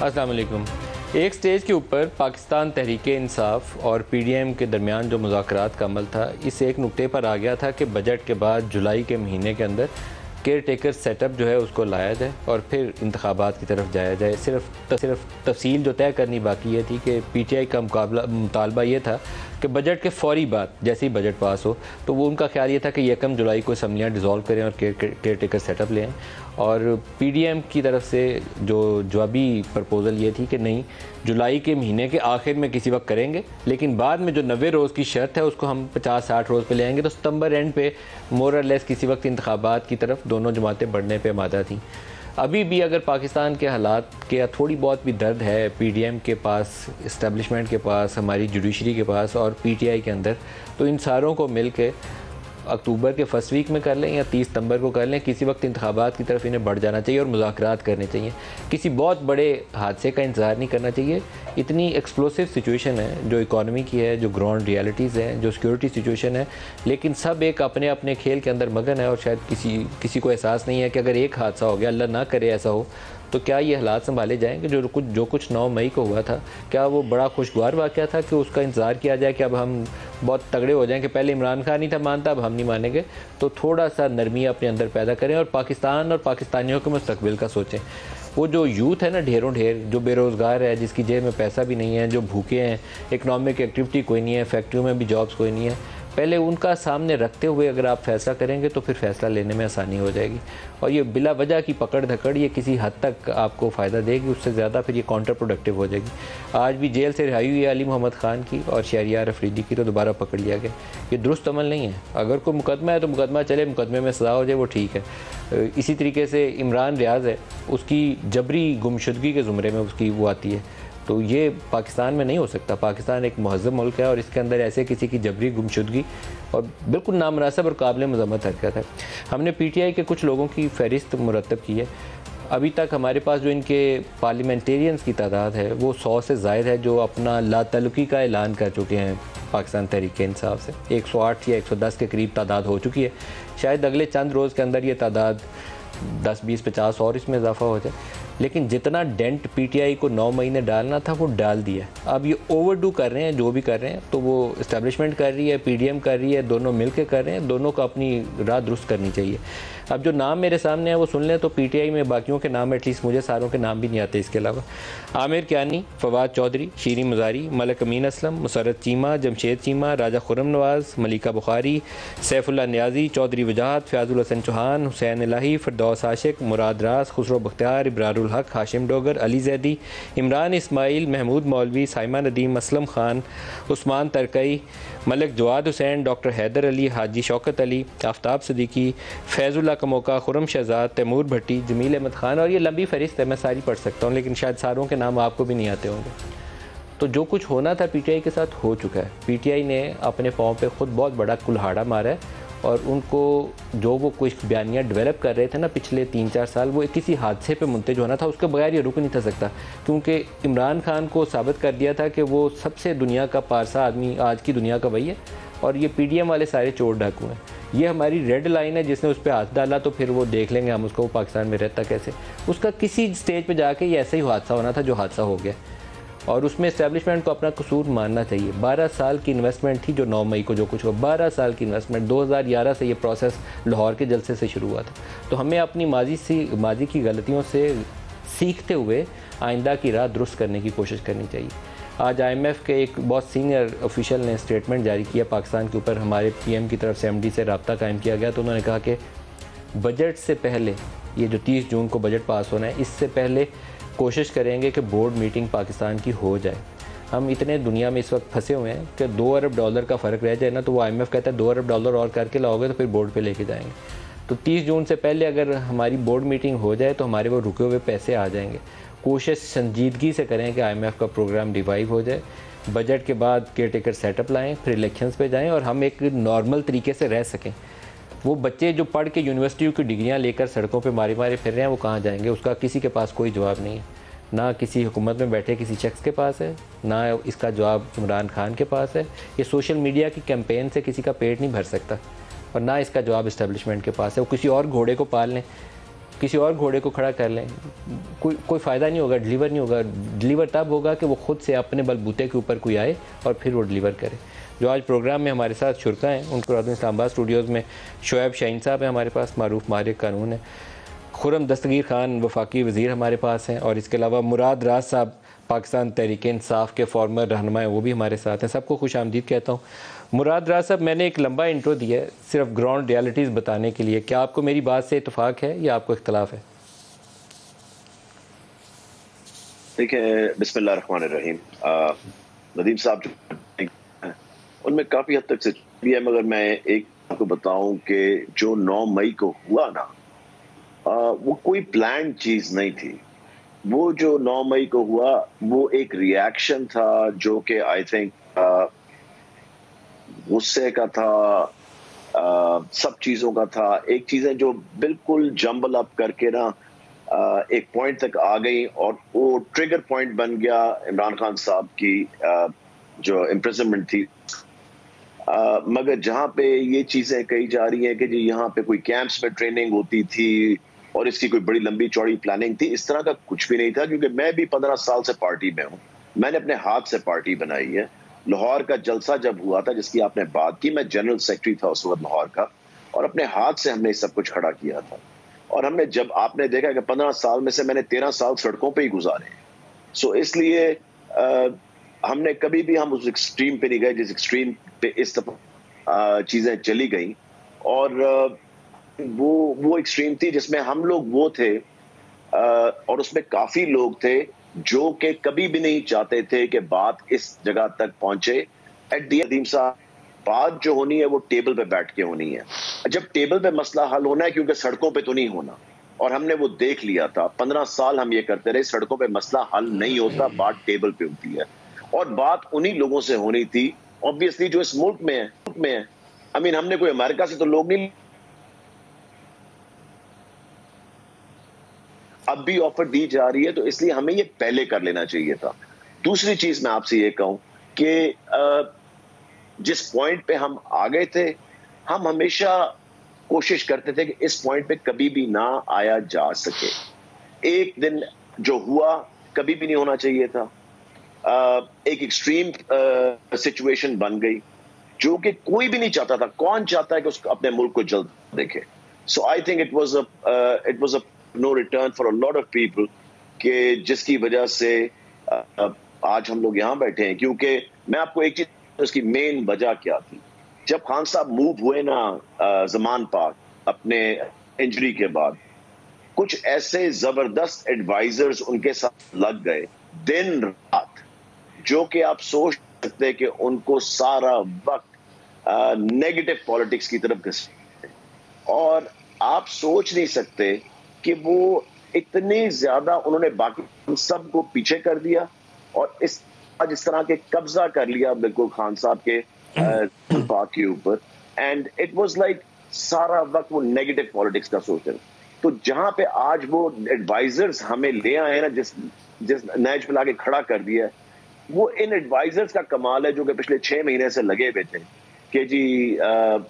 अस्सलाम वालेकुम। एक स्टेज के ऊपर पाकिस्तान तहरीक-ए-इंसाफ और पीडीएम के दरमियान जो मुज़ाकरात का अमल था, इस एक नुक्ते पर आ गया था कि बजट के बाद जुलाई के महीने के अंदर केयर टेकर सेटअप जो है उसको लाया जाए और फिर इंतखाबात की तरफ जाया जाए। सिर्फ तफसील जो तय करनी बाकी ये थी कि पीटीआई का मुतालबा ये था कि बजट के फ़ौरी बाद जैसे ही बजट पास हो तो वो उनका ख्याल ये था कि 1 जुलाई को असम्बलियाँ डिज़ोल्व करें और केयर टेकर सेटअप लें। और पीडीएम की तरफ से जो जवाबी प्रपोज़ल ये थी कि नहीं, जुलाई के महीने के आखिर में किसी वक्त करेंगे, लेकिन बाद में जो 90 रोज़ की शर्त है उसको हम 50-60 रोज़ पे ले आएंगे। तो सितंबर एंड पे मोर और लेस किसी वक्त इंतखाबात की तरफ दोनों जमातें बढ़ने पे आमादा थीं। अभी भी अगर पाकिस्तान के हालात के थोड़ी बहुत भी दर्द है पीडीएम के पास, इस्टेब्लिशमेंट के पास, हमारी जुडिशरी के पास और पीटीआई के अंदर, तो इन सारों को मिल के अक्टूबर के फर्स्ट वीक में कर लें या 30 सितंबर को कर लें, किसी वक्त इंतखाबात की तरफ इन्हें बढ़ जाना चाहिए और मुज़ाकरात करने चाहिए। किसी बहुत बड़े हादसे का इंतज़ार नहीं करना चाहिए। इतनी एक्सप्लोसिव सिचुएशन है जो इकॉनमी की है, जो ग्राउंड रियलिटीज़ हैं, जो सिक्योरिटी सिचुएशन है, लेकिन सब एक अपने अपने खेल के अंदर मगन है और शायद किसी को एहसास नहीं है कि अगर एक हादसा हो गया, अल्लाह ना करे ऐसा हो, तो क्या ये हालात संभाले जाएंगे। जो कुछ 9 मई को हुआ था, क्या वो बड़ा खुशगवार वाक़या था कि उसका इंतज़ार किया जाए कि अब हम बहुत तगड़े हो जाएं कि पहले इमरान खान नहीं था मानता, अब हम नहीं मानेंगे। तो थोड़ा सा नरमी अपने अंदर पैदा करें और पाकिस्तान और पाकिस्तानियों के मुस्तकबिल का सोचें। वो जो यूथ है ना, ढेरों ढेर जो बेरोज़गार है, जिसकी जेब में पैसा भी नहीं है, जो भूखे हैं, इकनॉमिक एक्टिविटी कोई नहीं है, फैक्ट्रियों में भी जॉब्स कोई नहीं है, पहले उनका सामने रखते हुए अगर आप फ़ैसला करेंगे तो फिर फ़ैसला लेने में आसानी हो जाएगी। और ये बिला वजह की पकड़ धकड़ ये किसी हद तक आपको फ़ायदा देगी, उससे ज़्यादा फिर ये काउंटर प्रोडक्टिव हो जाएगी। आज भी जेल से रिहाई हुई है अली मोहम्मद ख़ान की और शहरियार अफरीदी की, तो दोबारा पकड़ लिया गया। ये दुरुस्त अमल नहीं है। अगर कोई मुकदमा है तो मुकदमा चले, मुकदमे में सज़ा हो जाए वो ठीक है। इसी तरीके से इमरान रियाज़ है, उसकी जबरी गुमशुदगी के ज़ुमरे में उसकी वो आती है, तो ये पाकिस्तान में नहीं हो सकता। पाकिस्तान एक महज़ब मुल्क है और इसके अंदर ऐसे किसी की जबरी गुमशुदगी और बिल्कुल नामनासिब और काबिल मज़म्मत हरकत है। हमने पीटीआई के कुछ लोगों की फ़हरिस्त मुरतब की है। अभी तक हमारे पास जो इनके पार्लियामेंटेरियंस की तादाद है वो 100 से ज़ायद है, जो अपना लातल्लुकी का ऐलान कर चुके हैं पाकिस्तान तहरीक-ए-इंसाफ से। 108 या 110 के करीब तादाद हो चुकी है। शायद अगले चंद रोज़ के अंदर ये तादाद 10, 20, 50 और इसमें इजाफा हो जाए। लेकिन जितना डेंट पीटीआई को 9 मई ने डालना था वो डाल दिया। अब ये ओवरडू कर रहे हैं, जो भी कर रहे हैं, तो वो इस्टेब्लिशमेंट कर रही है, पीडीएम कर रही है, दोनों मिल के कर रहे हैं, दोनों को अपनी राह दुरुस्त करनी चाहिए। अब जो नाम मेरे सामने है वो सुन लें, तो पीटीआई में बाकियों के नाम, एटलीस्ट मुझे सारों के नाम भी नहीं आते इसके अलावा। आमिर कियानी, फवाद चौधरी, शीरी मुजारी, मलिक अमीन असलम, मुसरत चीमा, जमशेद चीमा, राजा खुर्रम नवाज़, मलिका बुखारी, सैफुल्लाह नियाजी, चौधरी वजाहत, फ़याज़ुल हसन चौहान, हुसैन इलाही, फिरदौस आशिक, मुराद रास, खुसरो बख्तियार, इब्रारुल हक, हाशिम डोगर, अली जैदी, इमरान इस्माइल, महमूद मौलवी, साइमा नदीम, असलम खान, उस्मान तरकई, मलिक जवाद हुसैन, डॉक्टर हैदर अली, हाजी शौकत अली, आफ्ताब सदीकी, फैज़ुल्लाह कमोका, खुर्रम शहजाद, तैमूर भट्टी, जमील अहमद खान, और ये लंबी फहरिस्त है, मैं सारी पढ़ सकता हूँ, लेकिन शायद सारों के नाम आपको भी नहीं आते होंगे। तो जो कुछ होना था पीटीआई के साथ हो चुका है। पीटीआई ने अपने फॉर्म पे ख़ुद बहुत बड़ा कुल्हाड़ा मारा है और उनको जो वो कुछ बयानियाँ डेवलप कर रहे थे ना पिछले 3-4 साल, वो किसी हादसे पे मुंतज होना था, उसके बगैर ये रुक नहीं था सकता। क्योंकि इमरान खान को साबित कर दिया था कि वो सबसे दुनिया का पारसा आदमी आज की दुनिया का वही है, और ये पीडीएम वाले सारे चोर डाकू हैं। ये हमारी रेड लाइन है, जिसने उस पर हाथ डाला तो फिर वो देख लेंगे हम उसको, वो पाकिस्तान में रहता कैसे। उसका किसी स्टेज पे जाके ये ऐसा ही हादसा होना था जो हादसा हो गया, और उसमें इस्टेब्लिशमेंट को अपना कसूर मानना चाहिए। 12 साल की इन्वेस्टमेंट थी जो 9 मई को जो कुछ हुआ, 12 साल की इन्वेस्टमेंट। 2011 से ये प्रोसेस लाहौर के जलसे से शुरू हुआ था। तो हमें अपनी माजी की गलतियों से सीखते हुए आइंदा की राह दुरुस्त करने की कोशिश करनी चाहिए। आज IMF के एक बहुत सीनियर ऑफिशियल ने स्टेटमेंट जारी किया पाकिस्तान के ऊपर। हमारे PM की तरफ से MD से रब्ता कायम किया गया, तो उन्होंने कहा कि बजट से पहले, ये जो 30 जून को बजट पास होना है, इससे पहले कोशिश करेंगे कि बोर्ड मीटिंग पाकिस्तान की हो जाए। हम इतने दुनिया में इस वक्त फंसे हुए हैं कि $2 अरब का फ़र्क रह जाए ना, तो वो IMF कहता है $2 अरब और करके लाओगे तो फिर बोर्ड पे लेके जाएंगे। तो 30 जून से पहले अगर हमारी बोर्ड मीटिंग हो जाए तो हमारे वो रुके हुए पैसे आ जाएंगे। कोशिश संजीदगी से करें कि IMF का प्रोग्राम रिवाइव हो जाए। बजट के बाद केयर टेकर सेटअप लाएँ, फिर इलेक्शंस पे जाएँ और हम एक नॉर्मल तरीके से रह सकें। वो बच्चे जो पढ़ के यूनिवर्सिटियों की डिग्रियां लेकर सड़कों पे मारे फिर रहे हैं, वो कहाँ जाएंगे? उसका किसी के पास कोई जवाब नहीं है। ना किसी हुकूमत में बैठे किसी शख्स के पास है, ना इसका जवाब इमरान खान के पास है। ये सोशल मीडिया की कैंपेन से किसी का पेट नहीं भर सकता, और ना इसका जवाब इस्टेब्लिशमेंट के पास है। वो किसी और घोड़े को पाल लें, किसी और घोड़े को खड़ा कर लें, कोई फ़ायदा नहीं होगा, डिलीवर नहीं होगा। डिलीवर तब होगा कि वो खुद से अपने बलबूते के ऊपर कोई आए और फिर वो डिलीवर करे। जो आज प्रोग्राम में हमारे साथ शुरका हैं, उनको इस्लामाबाद स्टूडियोज़ में शोएब शाहीन साहब हैं हमारे पास, मारूफ माहिर कानून है, खुर्रम दस्तगीर खान वफाकी वज़ीर हमारे पास हैं, और इसके अलावा मुराद राज साहब पाकिस्तान तहरीक इंसाफ के फॉर्मर रहनुमा हैं, वो भी हमारे साथ हैं। सबको खुश आमदीद कहता हूँ। मुराद राज साहब, मैंने एक लंबा इंट्रो दिया है सिर्फ ग्राउंड रियलिटीज़ बताने के लिए, क्या आपको मेरी बात से इत्तेफाक है या आपको इख्तलाफ है? देखिए, बिस्मिल्लाहिर्रहमानिर्रहीम। नदीम साहब उनमें काफ़ी हद तक सच्चाई है, मगर मैं एक आपको बताऊं कि जो 9 मई को हुआ ना, वो कोई प्लान चीज़ नहीं थी। वो जो 9 मई को हुआ वो एक रिएक्शन था जो कि आई थिंक गुस्से का था, सब चीज़ों का था। एक चीज़ें जो बिल्कुल जंबल अप करके ना एक पॉइंट तक आ गई और वो ट्रिगर पॉइंट बन गया इमरान खान साहब की जो इम्प्रिजनमेंट थी। मगर जहाँ पे ये चीज़ें कही जा रही हैं कि जी यहाँ पे कोई कैंप्स में ट्रेनिंग होती थी और इसकी कोई बड़ी लंबी चौड़ी प्लानिंग थी, इस तरह का कुछ भी नहीं था। क्योंकि मैं भी 15 साल से पार्टी में हूँ, मैंने अपने हाथ से पार्टी बनाई है। लाहौर का जलसा जब हुआ था जिसकी आपने बात की, मैं जनरल सेक्रेटरी था उस वक्त लाहौर का, और अपने हाथ से हमने सब कुछ खड़ा किया था। और हमने जब आपने देखा कि 15 साल में से मैंने 13 साल सड़कों पे ही गुजारे हैं। सो इसलिए हमने कभी भी हम उस एक्सट्रीम पे नहीं गए जिस एक्सट्रीम पे इस चीजें चली गई। और वो एक्सट्रीम थी जिसमें हम लोग वो थे, और उसमें काफी लोग थे जो कि कभी भी नहीं चाहते थे कि बात इस जगह तक पहुंचे। एट दी नदीम साहब, बात जो होनी है वो टेबल पे बैठ के होनी है। जब टेबल पे मसला हल होना है, क्योंकि सड़कों पे तो नहीं होना, और हमने वो देख लिया था। 15 साल हम ये करते रहे, सड़कों पे मसला हल नहीं होता, बात टेबल पे होती है। और बात उन्हीं लोगों से होनी थी ऑब्वियसली जो इस मुल्क में है। आई मीन, हमने कोई अमेरिका से तो लोग नहीं, अब भी ऑफर दी जा रही है, तो इसलिए हमें ये पहले कर लेना चाहिए था। दूसरी चीज मैं आपसे ये कहूं कि जिस पॉइंट पे हम आ गए थे, हम हमेशा कोशिश करते थे कि इस पॉइंट पे कभी भी ना आया जा सके। एक दिन जो हुआ कभी भी नहीं होना चाहिए था। एक एक्सट्रीम सिचुएशन बन गई जो कि कोई भी नहीं चाहता था। कौन चाहता है कि उसको अपने मुल्क को जल्द देखे? So I think it was a no return for a lot of people, कि जिसकी वजह से आज हम लोग यहां बैठे हैं। क्योंकि मैं आपको एक चीज, उसकी मेन वजह क्या थी, जब खान साहब मूव हुए ना जमान पाक अपने इंजरी के बाद, कुछ ऐसे जबरदस्त एडवाइजर्स उनके साथ लग गए दिन रात, जो कि आप सोच सकते हैं कि उनको सारा वक्त नेगेटिव पॉलिटिक्स की तरफ घसीटते, और आप सोच नहीं सकते कि वो इतनी ज्यादा उन्होंने बाकी सबको पीछे कर दिया और आज इस तरह के कब्जा कर लिया बिल्कुल खान साहब के पाक के ऊपर। एंड इट वाज लाइक सारा वक्त वो नेगेटिव पॉलिटिक्स का सोच रहे। तो जहां पे आज वो एडवाइजर्स हमें ले आए ना, जिस नैज पे लाके खड़ा कर दिया, वो इन एडवाइजर्स का कमाल है जो कि पिछले 6 महीने से लगे हुए थे कि जी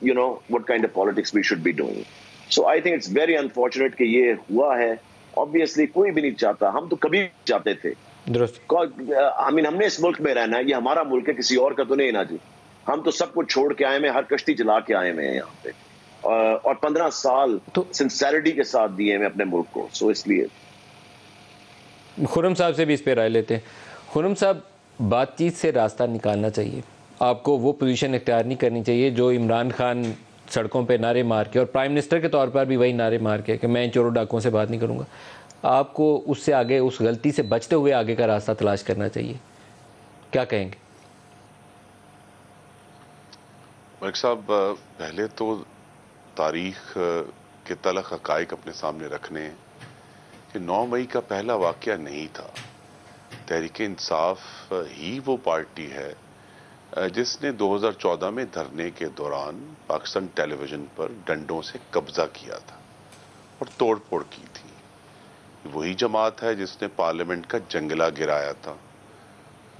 you know what kind of politics we should be doing. So I think it's very unfortunate कि ये हुआ है। ऑब्वियसली कोई भी नहीं चाहता, हम तो कभी चाहते थे। आई मीन, हमने इस मुल्क में रहना है, ये हमारा मुल्क है, किसी और का तो नहीं ना जी। हम तो सब कुछ छोड़ के आए हैं, हर कश्ती चला के आए हैं यहाँ पे, और 15 साल तो सिंसेरिटी के साथ दिए हैं अपने मुल्क को। सो इसलिए खुर्रम साहब से भी इस पे राय लेते हैं। खुर्रम साहब, बातचीत से रास्ता निकालना चाहिए, आपको वो पोजीशन इख्तियार नहीं करनी चाहिए जो इमरान खान सड़कों पे नारे मार के, और प्राइम मिनिस्टर के तौर पर भी वही नारे मार के कि मैं चोरों डाकुओं से बात नहीं करूँगा। आपको उससे आगे, उस गलती से बचते हुए आगे का रास्ता तलाश करना चाहिए। क्या कहेंगे? मलिक साहब, पहले तो तारीख के तलख हक़ाइक़ अपने सामने रखने कि 9 मई का पहला वाक़या नहीं था। तहरीक इंसाफ ही वो पार्टी है जिसने 2014 में धरने के दौरान पाकिस्तान टेलीविज़न पर डंडों से कब्जा किया था और तोड़ फोड़ की थी। वही जमात है जिसने पार्लियामेंट का जंगला गिराया था।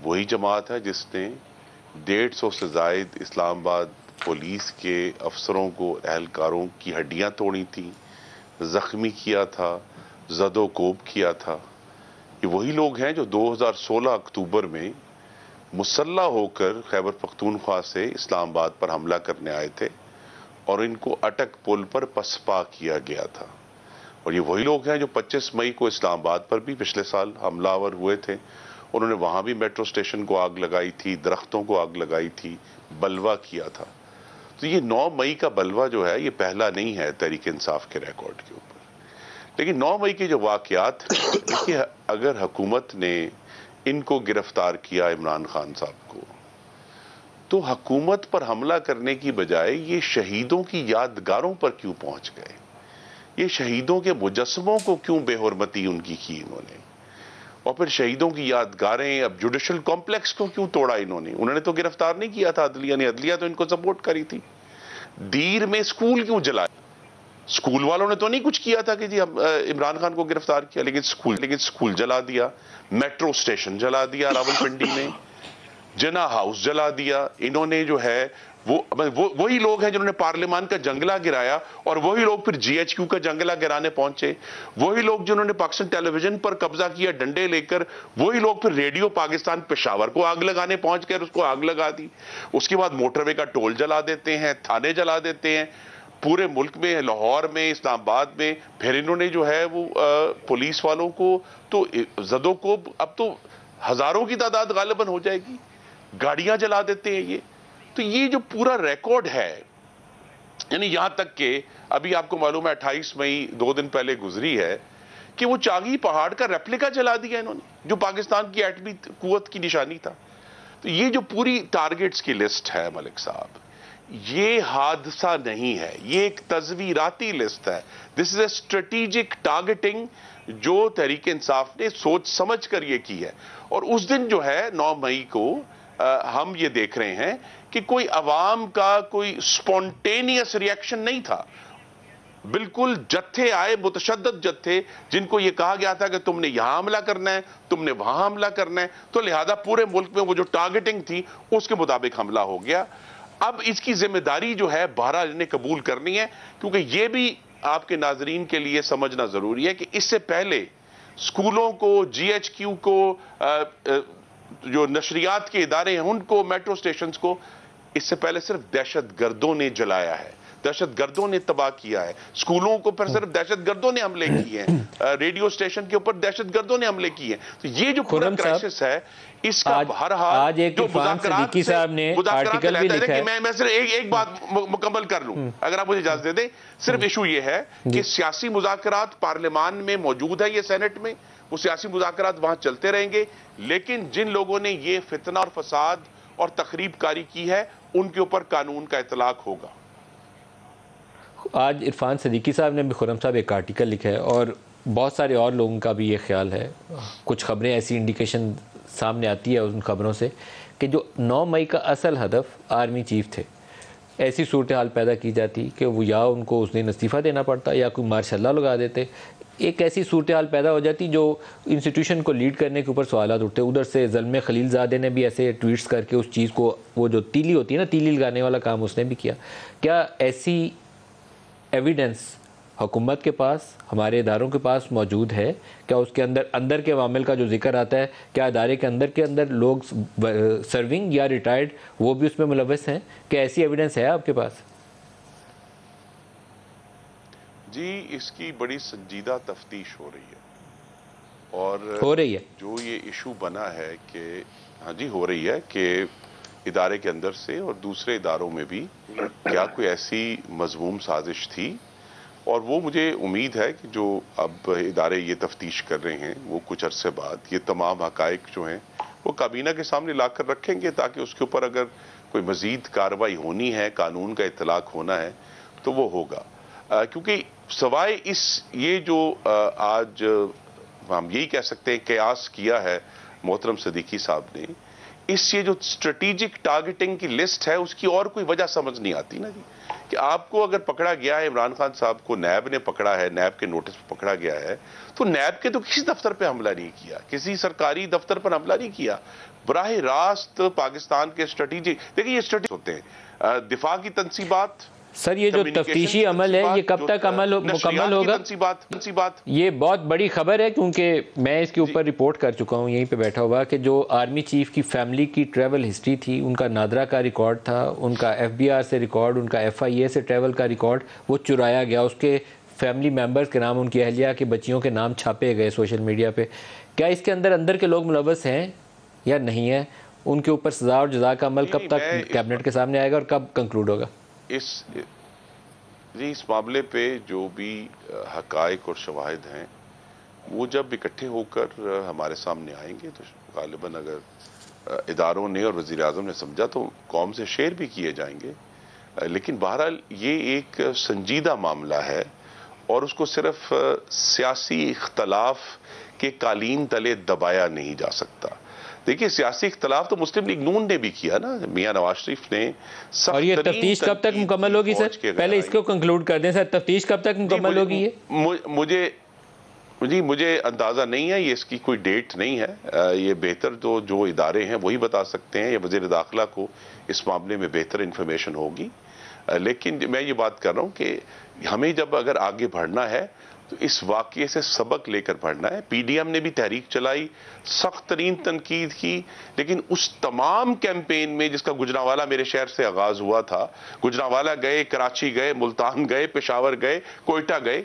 वही जमात है जिसने 150 से ज़ायद इस्लामाबाद पुलिस के अफसरों को, एहलकारों की हड्डियां तोड़ी थी, जख्मी किया था, जदोकोब किया था, ये वही लोग हैं जो 2016 अक्टूबर में मुसल्ला होकर खैबर पख्तूनख्वा से इस्लामाबाद पर हमला करने आए थे और इनको अटक पुल पर पसपा किया गया था। और ये वही लोग हैं जो 25 मई को इस्लामाबाद पर भी पिछले साल हमलावर हुए थे। उन्होंने वहां भी मेट्रो स्टेशन को आग लगाई थी, दरख्तों को आग लगाई थी, बलवा किया था। तो ये 9 मई का बलवा जो है ये पहला नहीं है तहरीक इंसाफ के रिकॉर्ड के ऊपर। लेकिन 9 मई के जो वाकयात, देखिए अगर हुकूमत ने इनको गिरफ्तार किया, इमरान खान साहब को, तो हुकूमत पर हमला करने की बजाय ये शहीदों की यादगारों पर क्यों पहुंच गए? ये शहीदों के मुजस्समों को क्यों बेहुरमती उनकी की इन्होंने? और फिर शहीदों की यादगारें, अब जुडिशल कॉम्प्लेक्स को क्यों तोड़ा इन्होंने? उन्होंने तो गिरफ्तार नहीं किया था अदलिया ने, अदलिया तो इनको सपोर्ट करी थी। दीर में स्कूल क्यों जलाया? स्कूल वालों ने तो नहीं कुछ किया था कि जी हम इमरान खान को गिरफ्तार किया, लेकिन स्कूल जला दिया, मेट्रो स्टेशन जला दिया रावलपिंडी में, जना हाउस जला दिया। इन्होंने जो है वही लोग हैं जिन्होंने पार्लियामान का जंगला गिराया और वही लोग फिर जीएचक्यू का जंगला गिराने पहुंचे। वही लोग जिन्होंने पाकिस्तान टेलीविजन पर कब्जा किया डंडे लेकर, वही लोग फिर रेडियो पाकिस्तान पेशावर को आग लगाने पहुंच गए, उसको आग लगा दी। उसके बाद मोटरवे का टोल जला देते हैं, थाने जला देते हैं पूरे मुल्क में, लाहौर में, इस्लामाबाद में। फिर इन्होंने जो है वो पुलिस वालों को तो जदों को अब तो हजारों की तादाद गालिबन हो जाएगी, गाड़ियां जला देते हैं ये। तो ये जो पूरा रिकॉर्ड है, यानी यहां तक कि अभी आपको मालूम है 28 मई 2 दिन पहले गुजरी है कि वो चागी पहाड़ का रेप्लिका जला दिया इन्होंने, जो पाकिस्तान की एटमी कुव्वत की निशानी था। तो ये जो पूरी टारगेट्स की लिस्ट है मलिक साहब, ये हादसा नहीं है, ये एक तजवीराती लिस्ट है। This is a strategic targeting जो तहरीक इंसाफ ने सोच समझ कर ये की है। और उस दिन जो है 9 मई को हम ये देख रहे हैं कि कोई अवाम का कोई स्पॉन्टेनियस रिएक्शन नहीं था। बिल्कुल जत्थे आए, मुतशद्दद जत्थे, जिनको ये कहा गया था कि तुमने यहां हमला करना है, तुमने वहां हमला करना है, तो लिहाजा पूरे मुल्क में वो जो टारगेटिंग थी उसके मुताबिक हमला हो गया। अब इसकी जिम्मेदारी जो है बहरहाल ने कबूल करनी है, क्योंकि ये भी आपके नाजरीन के लिए समझना जरूरी है कि इससे पहले स्कूलों को, जीएचक्यू को, जो नशरियात के इदारे हैं उनको, मेट्रो स्टेशन को, इससे पहले सिर्फ दहशतगर्दों ने जलाया है, दहशतगर्दों ने तबाह किया है। स्कूलों को पर सिर्फ दहशतगर्दों ने हमले किए हैं, रेडियो स्टेशन के ऊपर दहशतगर्दों ने हमले किए हैं। तो ये जो पूरा क्राइसिस है, इसका बहरहाल आज एक सिद्दीकी साहब ने आर्टिकल भी लिखा है। मैं सिर्फ एक बात मुकम्मल कर लूं, अगर आप मुझे इजाजत दे दें। सिर्फ इशू ये है कि सियासी मुज़ाकरात पार्लियामान में मौजूद है, ये सेनेट में, वो सियासी मुज़ाकरात वहां चलते रहेंगे, लेकिन जिन लोगों ने ये फितना और फसाद और तखरीब कारी की है उनके ऊपर कानून का इतलाक होगा। आज इरफान सिद्दीकी साहब ने भी, खुर्रम साहब, एक आर्टिकल लिखा है और बहुत सारे और लोगों का भी ये ख्याल है। कुछ खबरें ऐसी इंडिकेशन सामने आती है उन खबरों से कि जो 9 मई का असल हदफ आर्मी चीफ थे, ऐसी सूरत हाल पैदा की जाती कि वो या उनको उस दिन इस्तीफ़ा देना पड़ता या कोई मार्शल लॉ लगा देते। एक ऐसी सूरत हाल पैदा हो जाती जो इंस्टीट्यूशन को लीड करने के ऊपर सवाल उठते। उधर से ज़ल्मे खलीलज़ादे ने भी ऐसे ट्वीट्स करके उस चीज़ को, वो जो तीली होती है ना, तीली लगाने वाला काम उसने भी किया। क्या ऐसी एविडेंस हुकूमत के पास, हमारे इदारों के पास मौजूद है? क्या उसके अंदर के मामले का जो जिक्र आता है, क्या इदारे के अंदर लोग सर्विंग या रिटायर्ड वो भी उसमें मुलव्वस हैं? क्या ऐसी एविडेंस है आपके पास? जी, इसकी बड़ी संजीदा तफ्तीश हो रही है और हो रही है। जो ये इशू बना है कि हाँ जी हो रही है कि इदारे के अंदर से और दूसरे इदारों में भी क्या कोई ऐसी मजमूम साजिश थी, और वो मुझे उम्मीद है कि जो अब इदारे ये तफ्तीश कर रहे हैं वो कुछ अरसे बाद ये तमाम हकाइक जो हैं वो काबीना के सामने लाकर रखेंगे, ताकि उसके ऊपर अगर कोई मजीद कार्रवाई होनी है, कानून का इतलाक होना है, तो वो होगा। क्योंकि सवाए इस ये जो आज हम यही कह सकते हैं कयास किया है मोहतरम सिद्दीकी साहब ने, इस ये जो स्ट्रेटेजिक टारगेटिंग की लिस्ट है उसकी और कोई वजह समझ नहीं आती ना जी, कि आपको अगर पकड़ा गया है, इमरान खान साहब को नैब ने पकड़ा है, नैब के नोटिस पर पकड़ा गया है, तो नैब के तो किसी दफ्तर पे हमला नहीं किया, किसी सरकारी दफ्तर पर हमला नहीं किया, बराह रास्त पाकिस्तान के स्ट्रेटेजिक, देखिए ये स्ट्रेटेजिक होते हैं, दिफा की तंसीबात, सर ये जो तफ्तीशी अमल है ये कब तक मुकम्मल होगा? ये बहुत बड़ी खबर है, क्योंकि मैं इसके ऊपर रिपोर्ट कर चुका हूँ यहीं पे बैठा हुआ कि जो आर्मी चीफ की फैमिली की ट्रैवल हिस्ट्री थी, उनका नादरा का रिकॉर्ड था, उनका FBI से रिकॉर्ड, उनका FIA से ट्रैवल का रिकॉर्ड वो चुराया गया। उसके फैमिली मेम्बर्स के नाम, उनकी अहलिया के बच्चियों के नाम छापे गए सोशल मीडिया पे। क्या इसके अंदर के लोग मुलव्वस हैं या नहीं है? उनके ऊपर सजा और जजा का अमल कब तक कैबिनेट के सामने आएगा और कब कंक्लूड होगा? इस मामले पे जो भी हकायक और शवाहिद हैं वो जब इकट्ठे होकर हमारे सामने आएंगे तो गालिबन अगर इदारों ने और वज़ीर आज़म ने समझा तो कौम से शेयर भी किए जाएंगे। लेकिन बहरहाल ये एक संजीदा मामला है और उसको सिर्फ सियासी इख्तलाफ के कालीन तले दबाया नहीं जा सकता। देखिए, सियासी इख्तलाफ तो मुस्लिम लीग नून ने भी किया ना, मियां नवाज शरीफ ने। और ये तफ्तीश कब तक मुकम्मल होगी सर? पहले इसको कंक्लूड कर दें सर, तफ्तीश कब तक मुकम्मल होगी? ये मुझे अंदाजा नहीं है, ये इसकी कोई डेट नहीं है। ये बेहतर तो जो इदारे हैं वही बता सकते हैं, या वज़ीर दाखिला को इस मामले में बेहतर इंफॉर्मेशन होगी। लेकिन मैं ये बात कर रहा हूं कि हमें जब अगर आगे बढ़ना है तो इस वाक़ये से सबक लेकर बढ़ना है। PDM ने भी तहरीक चलाई, सख्त तरीन तनकीद की, लेकिन उस तमाम कैंपेन में जिसका गुजरांवाला मेरे शहर से आगाज हुआ था, गुजरांवाला गए, कराची गए, मुल्तान गए, पेशावर गए, कोयटा गए,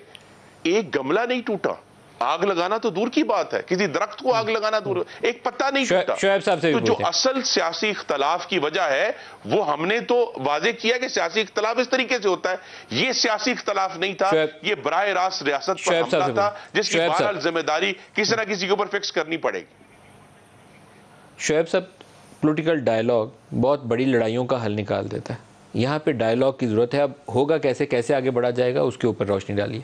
एक गमला नहीं टूटा। आग लगाना तो दूर की बात है, किसी दरख्त को आग लगाना दूर, एक पत्ता नहीं टूटा। शोएब साहब से तो जो असल सियासी इख्तलाफ की वजह है वो हमने तो वाजे किया कि सियासी इख्तलाफ इस तरीके से होता है। ये सियासी इख्तलाफ नहीं था, ये बराह रास्त रियासत पर हमला था जिसकी बहरहाल जिम्मेदारी किसी न किसी के ऊपर फिक्स करनी पड़ेगी। शोएब साहब, पॉलिटिकल डायलॉग बहुत बड़ी लड़ाइयों का हल निकाल देता है, यहाँ पे डायलॉग की जरूरत है। अब होगा कैसे आगे बढ़ा जाएगा, उसके ऊपर रोशनी डालिए।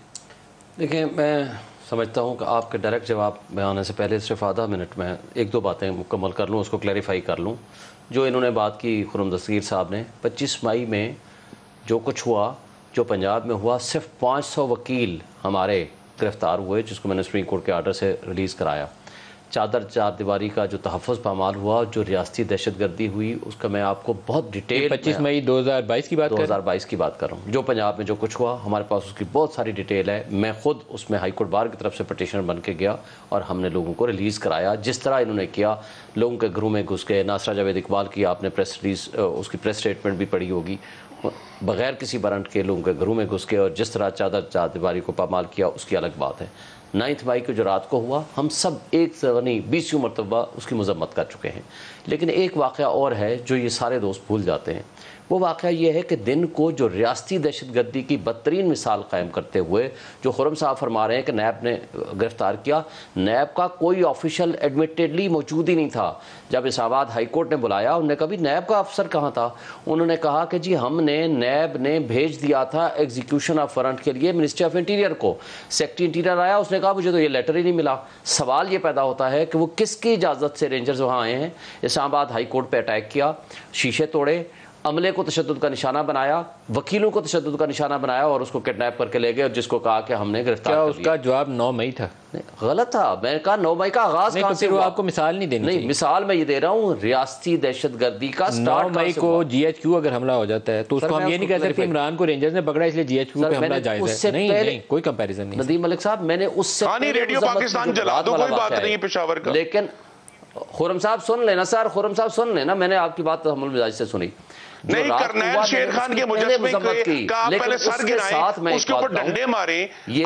देखिए, मैं समझता हूँ कि आपके डायरेक्ट जवाब में आने से पहले सिर्फ आधा मिनट में एक दो बातें मुकम्मल कर लूँ, उसको क्लैरिफाई कर लूँ। जो इन्होंने बात की खुर्रम दस्तगीर साहब ने, 25 मई में जो कुछ हुआ, जो पंजाब में हुआ, सिर्फ 500 वकील हमारे गिरफ्तार हुए, जिसको मैंने सुप्रीम कोर्ट के आर्डर से रिलीज़ कराया। चादर चार दीवारी का जो तहफ़्फ़ुज़ पामाल हुआ, जो रियासती दहशतगर्दी हुई, उसका मैं आपको बहुत डिटेल 25 मई 2022 की बात 2022 की बात कर रहा हूँ। जो पंजाब में जो कुछ हुआ, हमारे पास उसकी बहुत सारी डिटेल है। मैं खुद उसमें हाई कोर्ट बार की तरफ से पटिशनर बन के गया और हमने लोगों को रिलीज़ कराया। जिस तरह इन्होंने किया, लोगों के घरों में घुस गए। नासरा जावेद इकबाल की आपने प्रेस रिलीज, उसकी प्रेस स्टेटमेंट भी पढ़ी होगी, बग़ैर किसी वारंट के लोगों के घरों में घुस गए और जिस तरह चादर चार दीवारी को पामाल किया, उसकी अलग बात है। 9 मई को जो रात को हुआ, हम सब एक नहीं 20 मरतबा उसकी मजम्मत कर चुके हैं। लेकिन एक वाक़या और है जो ये सारे दोस्त भूल जाते हैं। वो वाक़या ये है कि दिन को जो रियासती दहशतगर्दी की बदतरीन मिसाल कायम करते हुए जो खुर्रम साहब फरमा रहे हैं कि नैब ने गिरफ्तार किया, नैब का कोई ऑफिशियल एडमिटेडली मौजूद ही नहीं था। जब इस्लामाबाद हाई कोर्ट ने बुलाया, उन्होंने कहा भी नैब का अफसर कहाँ था? उन्होंने कहा कि जी हमने, नैब ने भेज दिया था एग्जीक्यूशन ऑफ वारंट के लिए मिनिस्ट्री ऑफ इंटीरियर को। सेक्रेटरी इंटीरियर आया, उसने कहा मुझे तो ये लेटर ही नहीं मिला। सवाल ये पैदा होता है कि वो किसकी इजाज़त से रेंजर्स वहाँ आए हैं, इस्लामाबाद हाई कोर्ट पर अटैक किया, शीशे तोड़े, अमले को तशद्दुद का निशाना बनाया, वकीलों को तशद्दुद का निशाना बनाया और उसको किडनैप करके ले गए और जिसको कहा कि हमने गिरफ्तार कर लिया। उसका जवाब 9 मई था? गलत था। मैंने कहा 9 मई का आगाज कहां से हुआ? आपको मिसाल नहीं देनी। नहीं, मिसाल मैं ये दे रहा हूँ, रियासती दहशतगर्दी का 9 मई को GHQ अगर हमला हो जाता है तो उसको हम ये नहीं कह सकते इमरान को रेंजर्स ने पकड़ा इसलिए GHQ पे हमला जायज़ है। नहीं, कोई कंपैरिजन नहीं। नदीम मलिक साहब, मैंने उससे रेडियो पाकिस्तान जला दो, कोई बात नहीं पेशावर का। लेकिन खुर्रम साहब सुन लेना सर, खुर्रम साहब सुन लेना, मैंने आपकी बात हमल मिजाज से सुनी। नहीं, करनैल शेर खान के मुजस्मे का पहले सर गिराए, उसके ऊपर डंडे मारे, ये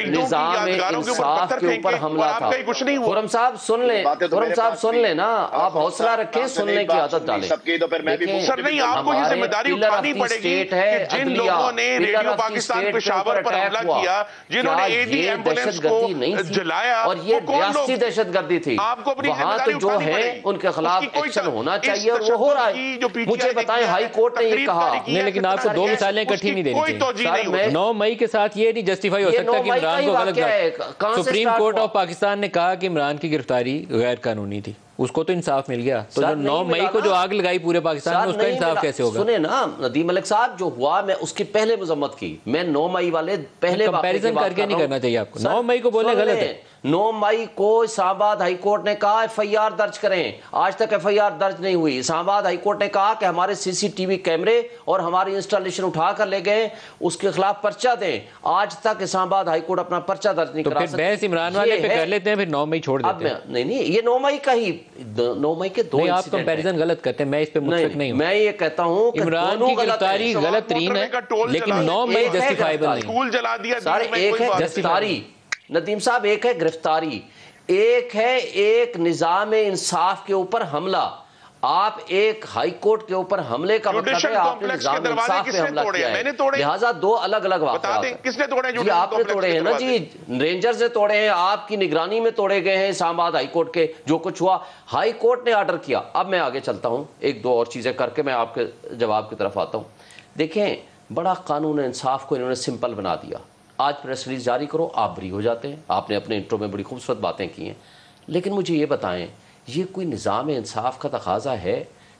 निजाम इंसाफ के ऊपर हमला था। खुर्रम साहब सुन ले, खुर्रम साहब सुन ले ना, आप हौसला रखें, सुनने की आदत डालें। सर नहीं, आपको ये जिम्मेदारी उठानी पड़ेगी कि जिन लोगों ने रेडियो पाकिस्तान पेशावर पर हमला किया, जिन्होंने AD एम्बुलेंस को जलाया, और ये रियासती दहशतगर्दी थी, आपको अपनी वहां तो जो है उनके खिलाफ एक्शन होना चाहिए और वो हो रहा है। मुझे बताएं, कोर्ट ने ये कहा नहीं, लेकिन आपको दो मिसालें इकट्ठी नहीं देनी चाहिए। 9 मई के साथ ये नहीं जस्टिफाई हो सकता कि इमरान को गलत। सुप्रीम कोर्ट ऑफ पाकिस्तान ने कहा कि इमरान की गिरफ्तारी गैर कानूनी थी, उसको तो इंसाफ मिल गया। तो जो 9 मई को जो आग लगाई पूरे पाकिस्तान में, उसका इंसाफ कैसे होगा? सुने ना नदीम मलिक साहब, जो हुआ मैं उसकी पहले मजम्मत की। मैं 9 मई वाले पहले कंपैरिजन करके नहीं करना चाहिए आपको। 9 मई को बोलने गलत है। 9 मई को इस्लामाबाद हाईकोर्ट ने कहा FIR दर्ज करें, आज तक FIR दर्ज नहीं हुई। इस्लामाबाद हाईकोर्ट ने कहा कि हमारे CCTV कैमरे और हमारी इंस्टॉलेशन उठा कर ले गए, उसके खिलाफ पर्चा दें। आज तक इस्लामाबाद हाईकोर्ट अपना पर्चा दर्ज नहीं करा सकती। बहस इमरान वाले पे कर लेते हैं, फिर 9 मई छोड़ देते हैं। नहीं, ये 9 मई का ही, 9 मई के 2 आप कंपैरिजन गलत करते हैं, मैं इस पे मुतफिक नहीं हूं। मैं ये कहता हूं कि इमरान की गिरफ्तारी गलत तरीन है, लेकिन 9 मई जस्टिफाइबल नहीं। स्कूल जला दिया सर, एक है गिरफ्तारी, नदीम साहब, एक है गिरफ्तारी, एक है एक निजाम इंसाफ के ऊपर हमला। आप एक हाई कोर्ट के ऊपर हमले का मतलब है आपने निजाम इंसाफ पे हमला किया है, लिहाजा दो अलग अलग वाक़यात हैं। किसने तोड़े? जी आपने तोड़े हैं ना जी, रेंजर्स ने तोड़े हैं, आपकी निगरानी में तोड़े गए हैं इस्लामाबाद हाई कोर्ट के। जो कुछ हुआ हाई कोर्ट ने ऑर्डर किया। अब मैं आगे चलता हूं, एक दो और चीजें करके मैं आपके जवाब की तरफ आता हूं। देखें, बड़ा कानून इंसाफ को इन्होंने सिंपल बना दिया। आज प्रेस रिलीज जारी करो, आप बरी हो जाते हैं। आपने अपने इंट्रो में बड़ी खूबसूरत बातें की हैं, लेकिन मुझे ये बताएं, ये कोई निज़ाम इंसाफ का तकाजा है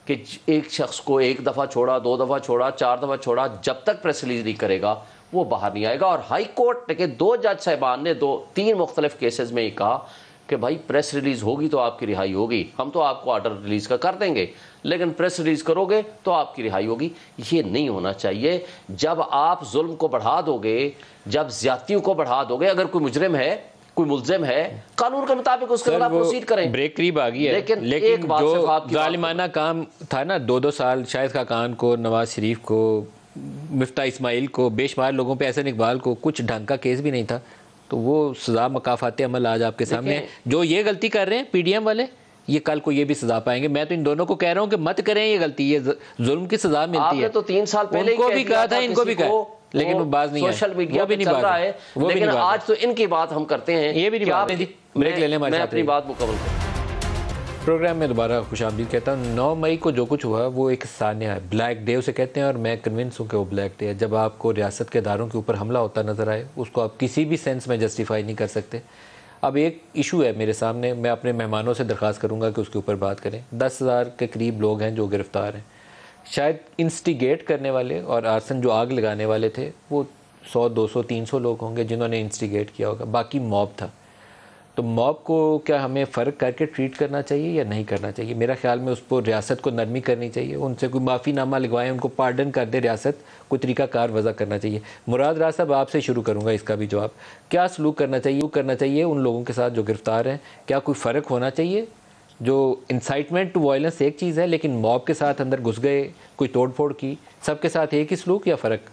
कि एक शख्स को एक दफ़ा छोड़ा, 2 दफ़ा छोड़ा, 4 दफ़ा छोड़ा, जब तक प्रेस रिलीज नहीं करेगा वो बाहर नहीं आएगा? और हाई कोर्ट के 2 जज साहिबान ने 3 मुख्तलिफ केसेस में ही कहा कि भाई प्रेस रिलीज होगी तो आपकी रिहाई होगी, हम तो आपको ऑर्डर रिलीज का कर देंगे, लेकिन प्रेस रिलीज करोगे तो आपकी रिहाई होगी। ये नहीं होना चाहिए। जब आप जुल्म को बढ़ा दोगे, जब ज्यादतियों को बढ़ा दोगे, अगर कोई मुजरिम है, कोई मुल्जिम है, कानून के मुताबिक उसके खिलाफ प्रोसीड करें। ब्रेक करीब आ गई है, लेकिन जो जालिमाना काम था ना, 2-2 साल शाहिद खाकान को, नवाज शरीफ को, मिफ्ता इस्माइल को, बेशुमार लोगों पे, एहसन इकबाल को, कुछ ढंग का केस भी नहीं था, तो वो सजा मकाफाते अमल आज आपके सामने है। जो ये गलती कर रहे हैं PDM वाले, ये कल को ये भी सजा पाएंगे। मैं तो इन दोनों को कह रहा हूँ कि मत करें ये गलती, ये जुल्म की सजा मिलती है। तो 3 साल पहले उनको भी कहा था, इनको भी कहा, लेकिन वो बात नहीं, सोशल मीडिया पे चल रहा है, लेकिन आज तो इनकी बात हम करते हैं। ये भी नहीं बात है। ब्रेक ले लें, मैं अपनी बात मुकम्मल करूँ। प्रोग्राम में दोबारा खुशामदीद कहता हूँ। 9 मई को जो कुछ हुआ वो एक सान्या है, ब्लैक डे उसे कहते हैं, और मैं कन्विंस हूँ कि वो ब्लैक डे है। जब आपको रियासत के इदारों के ऊपर हमला होता नज़र आए, उसको आप किसी भी सेंस में जस्टिफाई नहीं कर सकते। अब एक इशू है मेरे सामने, मैं अपने मेहमानों से दरख्वास्त करूँगा कि उसके ऊपर बात करें। 10,000 के करीब लोग हैं जो गिरफ़्तार हैं। शायद इंस्टिगेट करने वाले और आर्सन जो आग लगाने वाले थे वो 100, 200, 300 लोग होंगे जिन्होंने इंस्टिगेट किया होगा, बाकी मॉब था। तो मॉब को क्या हमें फ़र्क करके ट्रीट करना चाहिए या नहीं करना चाहिए? मेरा ख्याल में उस पर रियासत को नरमी करनी चाहिए, उनसे कोई माफ़ीनामा लिखवाएं, उनको पार्डन कर दे रियासत, कोई तरीक़ाकार वज़ा करना चाहिए। मुराद राज साहब, आपसे शुरू करूँगा इसका भी जवाब। क्या सलूक करना चाहिए उन लोगों के साथ जो गिरफ़्तार हैं? क्या कोई फ़र्क होना चाहिए? जो इंसाइटमेंट टू वायलेंस एक चीज़ है, लेकिन मॉब के साथ अंदर घुस गए, कोई तोड़ फोड़ की, सबके साथ एक ही सलूक या फ़र्क?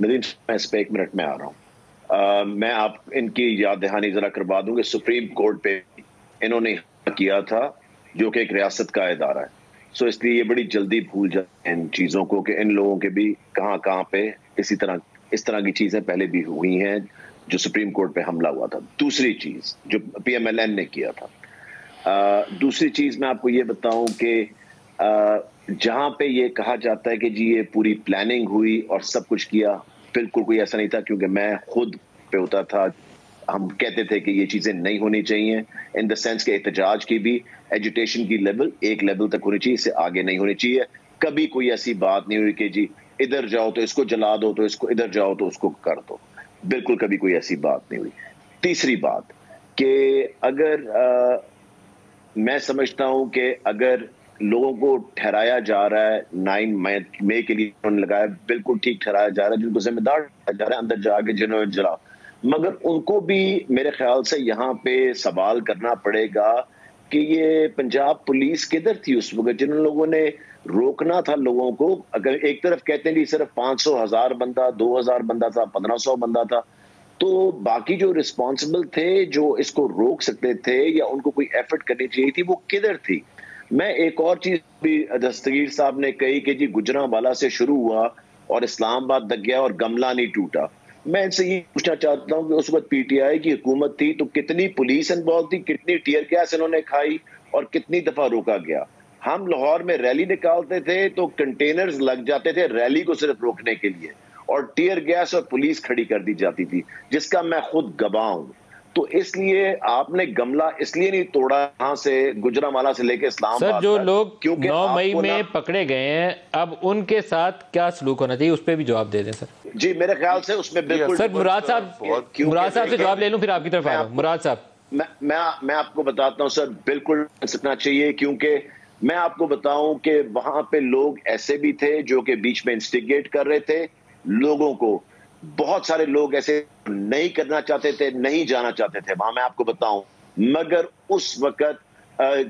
मैं इस पर 1 मिनट में आ रहा हूँ। मैं आप इनकी याद दहानी जरा करवा दूंगे। सुप्रीम कोर्ट पे इन्होंने किया था, जो कि एक रियासत का इदारा है, सो इसलिए ये बड़ी जल्दी भूल जाते हैं इन चीज़ों को कि इन लोगों के भी कहाँ पे इस तरह की चीज़ें पहले भी हुई हैं जो सुप्रीम कोर्ट पे हमला हुआ था। दूसरी चीज़ जो PMLN ने किया था, दूसरी चीज़ मैं आपको ये बताऊं कि जहाँ पे ये कहा जाता है कि जी ये पूरी प्लानिंग हुई और सब कुछ किया, बिल्कुल कोई ऐसा नहीं था, क्योंकि मैं खुद पे होता था। हम कहते थे कि ये चीज़ें नहीं होनी चाहिए, इन द सेंस के एहतजाज की भी एजुटेशन की लेवल एक लेवल तक होनी चाहिए, इससे आगे नहीं होनी चाहिए। कभी कोई ऐसी बात नहीं हुई कि जी इधर जाओ तो इसको जला दो, तो इसको इधर जाओ तो उसको कर दो, बिल्कुल कभी कोई ऐसी बात नहीं हुई। तीसरी बात कि अगर मैं समझता हूं कि अगर लोगों को ठहराया जा रहा है 9 मई के लिए उन्होंने लगाया, बिल्कुल ठीक ठहराया जा रहा है, जिनको जिम्मेदार ठहराया जा रहा है अंदर जाके जिन्होंने जला, मगर उनको भी मेरे ख्याल से यहाँ पे सवाल करना पड़ेगा कि ये पंजाब पुलिस किधर थी उस वक्त, जिन लोगों ने रोकना था लोगों को। अगर एक तरफ कहते हैं कि सिर्फ 500, 1000 बंदा, 2000 बंदा था, 1500 बंदा था, तो बाकी जो रिस्पॉन्सिबल थे, जो इसको रोक सकते थे या उनको कोई एफर्ट करनी चाहिए थी, वो किधर थी? मैं एक और चीज भी दस्तगीर साहब ने कही कि जी गुजरांवाला से शुरू हुआ और इस्लामाबाद तक गया और गमला नहीं टूटा। मैं इनसे ये पूछना चाहता हूं कि उस वक्त PTI की हुकूमत थी तो कितनी पुलिस इन्वॉल्व थी, कितनी टीयर गैस इन्होंने खाई और कितनी दफा रोका गया? हम लाहौर में रैली निकालते थे तो कंटेनर्स लग जाते थे रैली को सिर्फ रोकने के लिए, और टीयर गैस और पुलिस खड़ी कर दी जाती थी, जिसका मैं खुद गवाह हूं। तो इसलिए आपने गमला इसलिए नहीं तोड़ा यहां से गुजरांवाला से लेके इस्लामाबाद। सर, जो लोग क्योंकि 9 मई में पकड़े गए हैं, अब उनके साथ क्या सलूक होना चाहिए, उस पर भी जवाब दे दें सर। जी, मेरे ख्याल से उसमें बिल्कुल। सर, मुराद साहब से जवाब ले लूं, फिर आपकी तरफ आ रहा हूं। मुराद साहब, मैं आपको बताता हूं सर, बिल्कुल सकना चाहिए, क्योंकि मैं आपको बताऊं कि वहां पे लोग ऐसे भी थे जो कि बीच में इंस्टिगेट कर रहे थे लोगों को। बहुत सारे लोग ऐसे नहीं करना चाहते थे, नहीं जाना चाहते थे वहां, मैं आपको बताऊं। मगर उस वक्त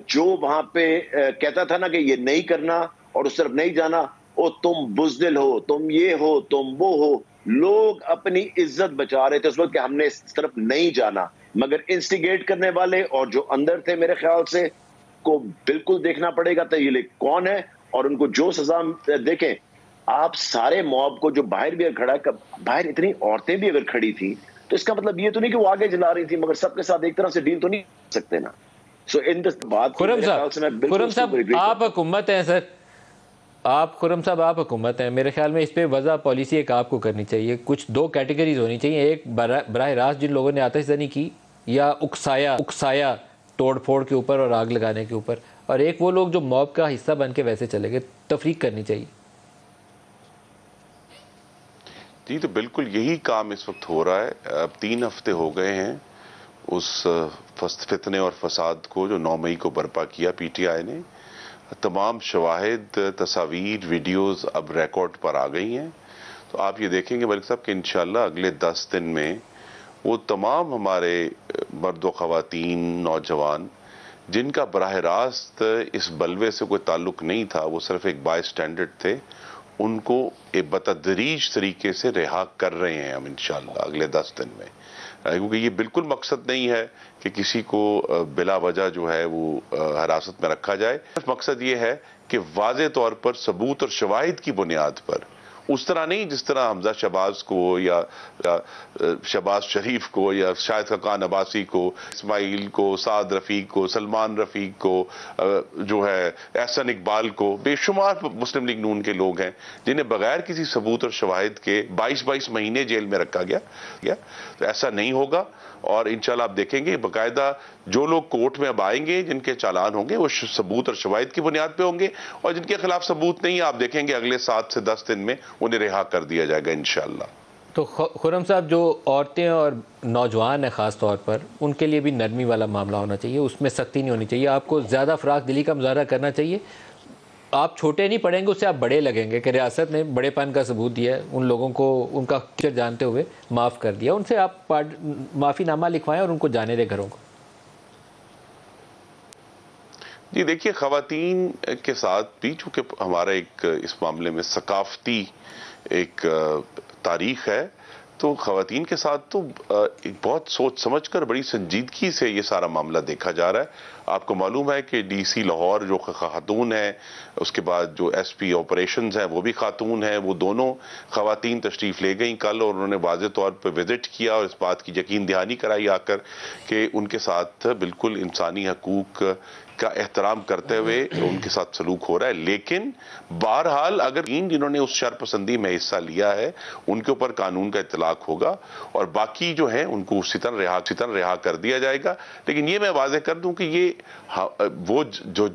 जो वहां पे कहता था ना कि ये नहीं करना और उस तरफ नहीं जाना, ओ तुम बुज़दिल हो, तुम ये हो, तुम वो हो, लोग अपनी इज्जत बचा रहे थे उस वक्त कि हमने इस तरफ नहीं जाना। मगर इंस्टिगेट करने वाले और जो अंदर थे, मेरे ख्याल से को बिल्कुल देखना पड़ेगा तो ये कौन है और उनको जो सजा। देखें आप सारे मॉब को जो बाहर भी अगर खड़ा है, बाहर इतनी औरतें भी अगर खड़ी थी तो इसका मतलब ये तो नहीं कि वो आगे जला रही थी, मगर सबके साथ एक तरह से डील तो नहीं कर सकते ना। सो इन बात खुर्रम साहब आप हुकूमत हैं सर, खुर्रम साहब आप हुकूमत हैं, मेरे ख्याल में इस पे वजह पॉलिसी एक आपको करनी चाहिए। कुछ दो कैटेगरीज होनी चाहिए, एक बराह रास्त जिन लोगों ने आतिशज़नी की या उकसाया तोड़ फोड़ के ऊपर और आग लगाने के ऊपर, और एक वो लोग जो मॉब का हिस्सा बन के वैसे चले गए। तफरीक करनी चाहिए। जी, तो बिल्कुल यही काम इस वक्त हो रहा है। अब 3 हफ्ते हो गए हैं उस फितने और फसाद को जो 9 मई को बर्पा किया पीटीआई ने। तमाम शवाहिद, तस्वीर, वीडियोस अब रिकॉर्ड पर आ गई हैं। तो आप ये देखेंगे मलिक साहब कि इंशाल्लाह अगले 10 दिन में वो तमाम हमारे मर्द व ख़वातीन, नौजवान जिनका बराह रास्त इस बलवे से कोई ताल्लुक नहीं था, वो सिर्फ एक बाय स्टैंडर्ड थे, उनको एक बतदरीज तरीके से रिहा कर रहे हैं हम इंशाल्लाह अगले 10 दिन में। क्योंकि ये बिल्कुल मकसद नहीं है कि किसी को बिला वजह जो है वो हिरासत में रखा जाए। मकसद ये है कि वाज़े तौर पर सबूत और शवाहिद की बुनियाद पर, उस तरह नहीं जिस तरह हमजा शहबाज को या शहबाज शरीफ को या शाहिद खान अब्बासी को, इस्माइल को, साद रफ़ीक को, सलमान रफ़ीक को, जो है एहसन इकबाल को, बेशुमार मुस्लिम लीग नून के लोग हैं जिन्हें बगैर किसी सबूत और शवाहिद के 22-22 महीने जेल में रखा गया। तो ऐसा नहीं होगा और इंशाल्लाह आप देखेंगे बाकायदा जो लोग कोर्ट में अब आएंगे जिनके चालान होंगे वो सबूत और शवाहिद की बुनियाद पे होंगे, और जिनके खिलाफ सबूत नहीं आप देखेंगे अगले 7 से 10 दिन में उन्हें रिहा कर दिया जाएगा इंशाल्लाह। तो खुर्रम साहब, जो औरतें और नौजवान हैं ख़ास तौर पर, उनके लिए भी नरमी वाला मामला होना चाहिए, उसमें सख्ती नहीं होनी चाहिए। आपको ज़्यादा फ़राख दिली का मुजाहरा करना चाहिए। आप छोटे नहीं पड़ेंगे, उससे आप बड़े लगेंगे कि रियासत ने बड़ेपन का सबूत दिया है, उन लोगों को उनका कीचड़ जानते हुए माफ़ कर दिया। उनसे आप माफ़ीनामा लिखवाएं और उनको जाने दें घरों को। जी देखिए, ख़वातीन के साथ भी चूँकि हमारा एक इस मामले में सकाफ़ती एक तारीख़ है, तो ख़वातीन के साथ तो एक बहुत सोच समझ कर बड़ी संजीदगी से ये सारा मामला देखा जा रहा है। आपको मालूम है कि डीसी लाहौर जो खातून है, उसके बाद जो एसपी ऑपरेशंस हैं वो भी खातून हैं, वो दोनों ख़वातीन तशरीफ़ ले गई कल और उन्होंने वाज़े तौर पर विज़िट किया और इस बात की यकीन दहानी कराई आकर कि उनके साथ बिल्कुल इंसानी हकूक़ का एहतराम करते हुए उनके साथ सलूक हो रहा है। लेकिन बहरहाल अगर जिन्होंने उस शरपसंदी में हिस्सा लिया है उनके ऊपर कानून का इतलाक होगा और बाकी जो है उनको उसी तरह रिहा कर दिया जाएगा। लेकिन ये मैं वाज़ेह कर दूं कि ये वो जो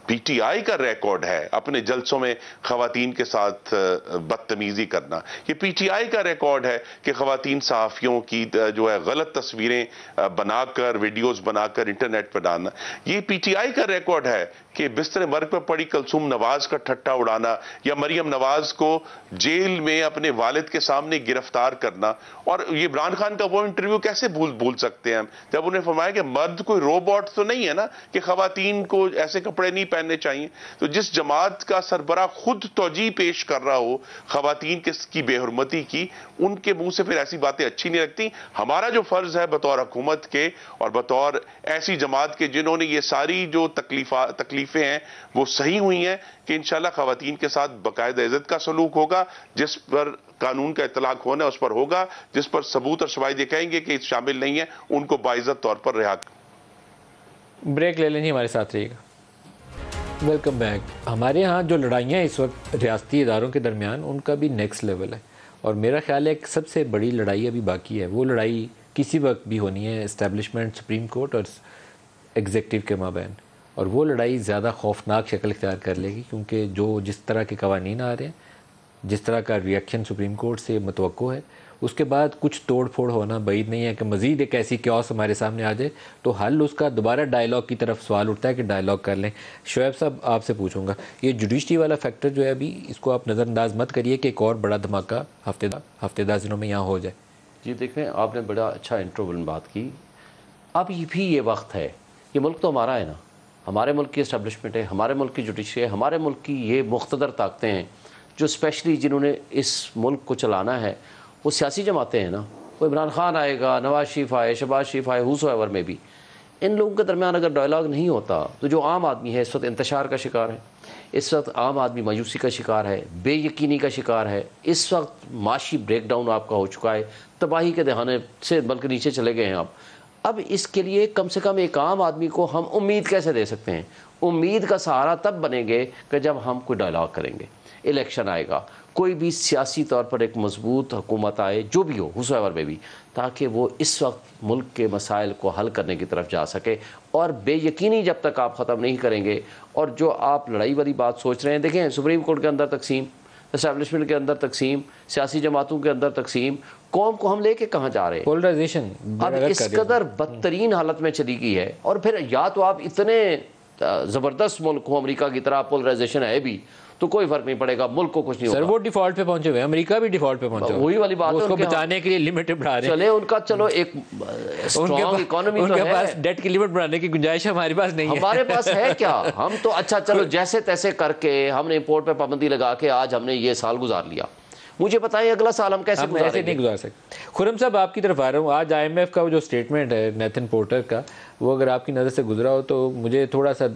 पीटीआई का रिकॉर्ड है अपने जलसों में ख़वातीन के साथ बदतमीजी करना, ये पीटीआई का रिकॉर्ड है कि ख़वातीन सहाफ़ियों की जो है गलत तस्वीरें बनाकर, वीडियोस बनाकर इंटरनेट पर डालना, ये पीटीआई का रिकॉर्ड है कि बिस्तर मर्ग पर पड़ी कलसूम नवाज का ठट्टा उड़ाना या मरियम नवाज को जेल में अपने वालिद के सामने गिरफ्तार करना। और ये इमरान खान का वो इंटरव्यू कैसे भूल सकते हैं हम, जब उन्हें फरमाया कि मर्द कोई रोबोट तो नहीं है ना कि ख़वातीन को ऐसे कपड़े नहीं पहनने चाहिए। तो जिस जमात का सरबरा खुद तौजी पेश कर रहा हो ख़वातीन की बेहुरमती की, उनके मुंह से फिर ऐसी बातें अच्छी नहीं लगती। हमारा जो फर्ज है बतौर हुकूमत के और बतौर ऐसी जमात के जिन्होंने ये सारी जो तकलीफें हैं वो सही हुई हैं कि इंशाल्लाह ख़वातीन के साथ बाकायदा इज्जत का सलूक होगा, जिस पर कानून का इतलाक होना उस पर होगा, जिस पर सबूत और शवाहिद ये कहेंगे कि शामिल नहीं है उनको बाइज्जत तौर पर रिहा। ब्रेक ले लेंगे, हमारे साथ रहिएगा। Welcome back. हमारे यहाँ जो लड़ाइयाँ इस वक्त रियासती इदारों के दरमियान, उनका भी नेक्स्ट लेवल है और मेरा ख्याल है कि सबसे बड़ी लड़ाई अभी बाकी है। वो लड़ाई किसी वक्त भी होनी है इस्टेब्लिशमेंट, सुप्रीम कोर्ट और एग्जेक्टिव के माबैन, और वो लड़ाई ज़्यादा खौफनाक शक्ल इख्तियार कर लेगी, क्योंकि जिस तरह के कवानीन आ रहे हैं, जिस तरह का रिएक्शन सुप्रीम कोर्ट से मुतवक्को है, उसके बाद कुछ तोड़ फोड़ होना बैद नहीं है कि मज़ीद एक ऐसी क्योस हमारे सामने आ जाए तो हल उसका दोबारा डायलॉग की तरफ सवाल उठता है कि डायलॉग कर लें। शोएब साहब आपसे पूछूंगा, ये जुडिशरी वाला फैक्टर जो है अभी, इसको आप नज़रअंदाज मत करिए कि एक और बड़ा धमाका हफ्ते 10 दिनों में यहाँ हो जाए। जी देखें, आपने बड़ा अच्छा इंट्रोवल बात की। अब ये भी ये वक्त है, ये मुल्क तो हमारा है ना, हमारे मुल्क की इस्टेब्लिशमेंट है, हमारे मुल्क की जुडिशरी है, हमारे मुल्क की ये मुख्तदर ताकतें हैं जो स्पेशली जिन्होंने इस मुल्क को चलाना है वो सियासी जमातें हैं ना। वो इमरान खान आएगा, नवाज शरीफ आए, शहबाज शरीफ आए, हुसोएवर में भी, इन लोगों के दरमियान अगर डायलॉग नहीं होता तो जो आम आदमी है इस वक्त इंतशार का शिकार है, इस वक्त आम आदमी मायूसी का शिकार है, बेयकीनी का शिकार है, इस वक्त माशी ब्रेकडाउन आपका हो चुका है, तबाही के दहाने से बल्कि नीचे चले गए हैं आप। अब इसके लिए कम से कम एक आम आदमी को हम उम्मीद कैसे दे सकते हैं? उम्मीद का सहारा तब बनेंगे कि जब हम कोई डायलॉग करेंगे, इलेक्शन आएगा, कोई भी सियासी तौर पर एक मजबूत हुकूमत आए, जो भी हो, हुसैवर में भी, ताकि वो इस वक्त मुल्क के मसाइल को हल करने की तरफ जा सके। और बेयकीनी जब तक आप ख़त्म नहीं करेंगे, और जो आप लड़ाई वाली बात सोच रहे हैं, देखें सुप्रीम कोर्ट के अंदर तकसीम, इस्टेब्लिशमेंट के अंदर तकसीम, सियासी जमातों के अंदर तकसीम, कौम को हम लेके कहाँ जा रहे हैं? पोलराइजेशन अब इस कदर बदतरीन हालत में चली गई है। और फिर या तो आप इतने ज़बरदस्त मुल्क हो, अमेरिका की तरह पोलराइजेशन है भी तो कोई फर्क नहीं पड़ेगा, मुल्क को कुछ नहीं होगा। सर वो डिफॉल्ट पे पहुंचे हुए, अमेरिका भी डिफॉल्ट पे पहुंचे हुए, वही वाली बात है, उसको बचाने के लिए लिमिट बढ़ा रहे हैं। चले उनका, चलो एक स्ट्रॉन्ग इकोनॉमी तो है, उनके पास डेट की लिमिट बढ़ाने की गुंजाइश हमारे पास नहीं है। हमारे पास है क्या? हम तो अच्छा चलो जैसे तैसे करके हमने इंपोर्ट पे पाबंदी लगा के आज हमने ये साल गुजार लिया। मुझे बताइए अगला साल हम कैसे नहीं गुजार सकते। खुरम साहब आपकी तरफ आ रहा हूँ, आज IMF का जो स्टेटमेंट है नेथन पोर्टर का, वो अगर आपकी नज़र से गुजरा हो तो मुझे थोड़ा सा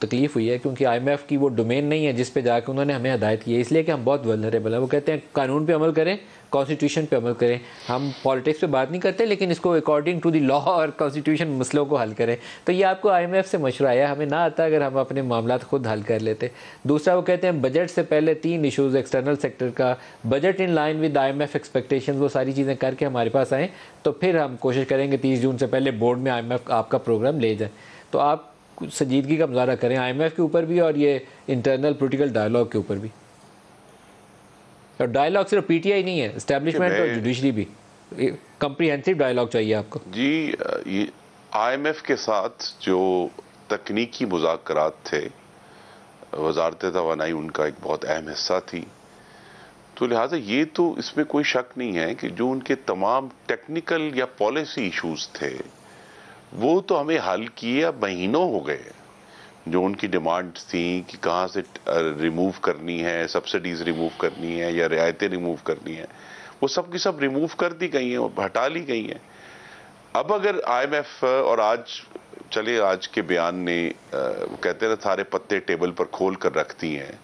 तकलीफ हुई है, क्योंकि IMF की वो डोमेन नहीं है जिस पे जाकर उन्होंने हमें हदायत की है, इसलिए कि हम बहुत वल्नरेबल है। वो कहते हैं कानून पे अमल करें, कॉन्स्टिट्यूशन पे अमल करें, हम पॉलिटिक्स पे बात नहीं करते, लेकिन इसको अकॉर्डिंग टू द लॉ और कॉन्स्टिट्यूशन मसलों को हल करें। तो ये आपको IMF से मशवरा आया, हमें ना आता अगर हम अपने मामला खुद हल कर लेते। दूसरा वो कहते हैं बजट से पहले 3 इशूज़, एक्सटर्नल सेक्टर का budget in line with IMF expectation, वो सारी चीज़ें करके हमारे पास आएँ तो फिर हम कोशिश करेंगे 30 जून से पहले बोर्ड में IMF आपका प्रोग्राम ले जाए। तो आप संजीदगी का मुजाहरा करें IMF के ऊपर भी और ये इंटरनल पॉलिटिकल डायलॉग के ऊपर भी। और डायलॉग सिर्फ PTI नहीं है, एस्टेब्लिशमेंट और जुडिशरी भी, कम्प्रीहेंसिव डायलॉग चाहिए आपको। जी, ये IMF के साथ जो तकनीकी मुज़ाकरात थे, वजारत तवानाई उनका एक बहुत अहम हिस्सा थी, तो लिहाजा ये तो इसमें कोई शक नहीं है कि जो उनके तमाम टेक्निकल या पॉलिसी इशूज थे वो तो हमें हल किए अब महीनों हो गए। जो उनकी डिमांड्स थी कि कहाँ से रिमूव करनी है, सब्सिडीज रिमूव करनी है या रियायतें रिमूव करनी है, वो सब की सब रिमूव कर दी गई हैं, हटा ली गई हैं। अब अगर IMF और आज के बयान ने वो कहते हैं ना सारे पत्ते टेबल पर खोल कर रख दी हैं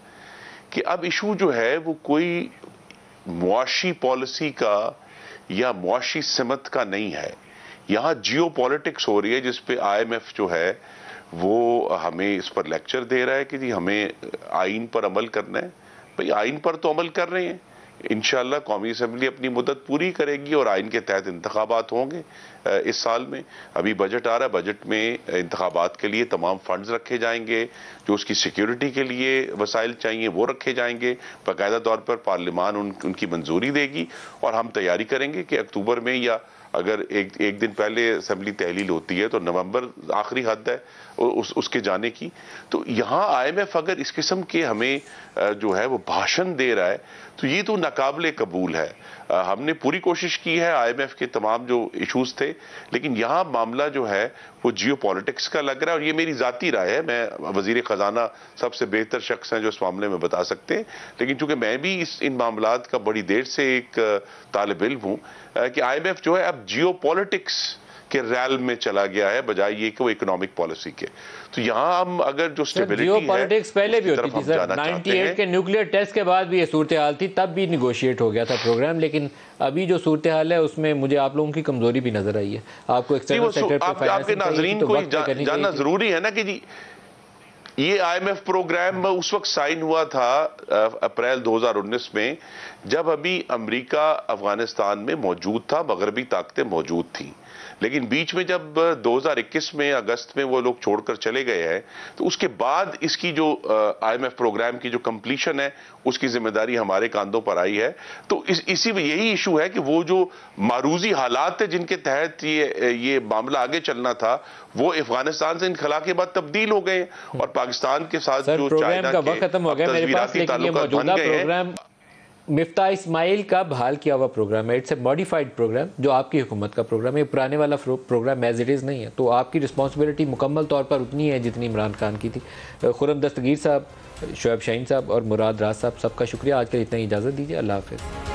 कि अब इशू जो है वो कोई मुआशी पॉलिसी का या मुआशी सिमत का नहीं है, यहाँ जियो पॉलिटिक्स हो रही है, जिसपे IMF जो है वो हमें इस पर लेक्चर दे रहा है कि जी हमें आइन पर अमल करना है। भाई आइन पर तो अमल कर रहे हैं, इंशाअल्लाह कौमी असम्बली अपनी मुद्दत पूरी करेगी और आइन के तहत इंतखाबात होंगे इस साल में। अभी बजट आ रहा है, बजट में इंतखाबात के लिए तमाम फंड्स रखे जाएंगे, जो उसकी सिक्योरिटी के लिए वसाइल चाहिए वो रखे जाएंगे, बाकायदा तौर पर पार्लियामान उनकी मंजूरी देगी और हम तैयारी करेंगे कि अक्टूबर में या अगर एक दिन पहले असेंबली तहलील होती है तो नवंबर आखिरी हद है उसके जाने की। तो यहाँ IMF अगर इस किस्म के हमें जो है वो भाषण दे रहा है तो ये तो नाकाबिले कबूल है। हमने पूरी कोशिश की है, IMF के तमाम जो इश्यूज थे, लेकिन यहाँ मामला जो है वो जियो पॉलिटिक्स का लग रहा है और ये मेरी जाती राय है। मैं वजीर खजाना सबसे बेहतर शख्स हैं जो इस मामले में बता सकते हैं, लेकिन चूंकि मैं भी इन मामलात का बड़ी देर से एक तालिब इल्म हूँ कि IMF जो है अब जियो पॉलिटिक्स के रैल में चला गया है बजाय ये कि वो इकोनॉमिक पॉलिसी के। तो यहाँ हम अगर जो स्टेबिलिटी है, पॉलिटिक्स पहले भी होती थी सर, 98 के न्यूक्लियर टेस्ट के बाद भी ये सूरत हाल थी, तब भी निगोशिएट हो गया था प्रोग्राम, लेकिन अभी जो सूरत हाल है उसमें मुझे आप लोगों की कमजोरी भी नजर आई है। आपको एक्सटर्नल सेक्टर पे आपके नाज़रीन को जानना जरूरी है ना कि जी ये IMF प्रोग्राम उस वक्त साइन हुआ था अप्रैल 2019 में, जब अभी अमेरिका अफगानिस्तान में मौजूद था, मगरबी ताकतें मौजूद थी। लेकिन बीच में जब 2021 में अगस्त में वो लोग छोड़कर चले गए हैं, तो उसके बाद इसकी जो IMF प्रोग्राम की जो कंप्लीशन है उसकी जिम्मेदारी हमारे कांधों पर आई है। तो इसी में यही इशू है कि वो जो मारूजी हालात है जिनके तहत ये मामला आगे चलना था, वो अफगानिस्तान से इनखला के बाद तब्दील हो गए और पाकिस्तान के साथ जो चाइना का वक्त खत्म हो गया मेरे पास, लेकिन ये मौजूदा प्रोग्राम मिफ्ता इस्माइल का बहाल किया हुआ प्रोग्राम है। इट्स ए मॉडिफाइड प्रोग्राम जो आपकी हुकूमत का प्रोग्राम है, पुराने वाला प्रोग्राम एज इट इज़ नहीं है। तो आपकी रिस्पॉन्सिबिलिटी मुकम्मल तौर पर उतनी है जितनी इमरान खान की थी। खुर्रम दस्तगीर साहब, शोएब शाहीन साहब और मुराद राज साहब, सबका शुक्रिया। आज के लिए इतना ही इजाज़त दीजिए। अल्लाह हाफ़िज़।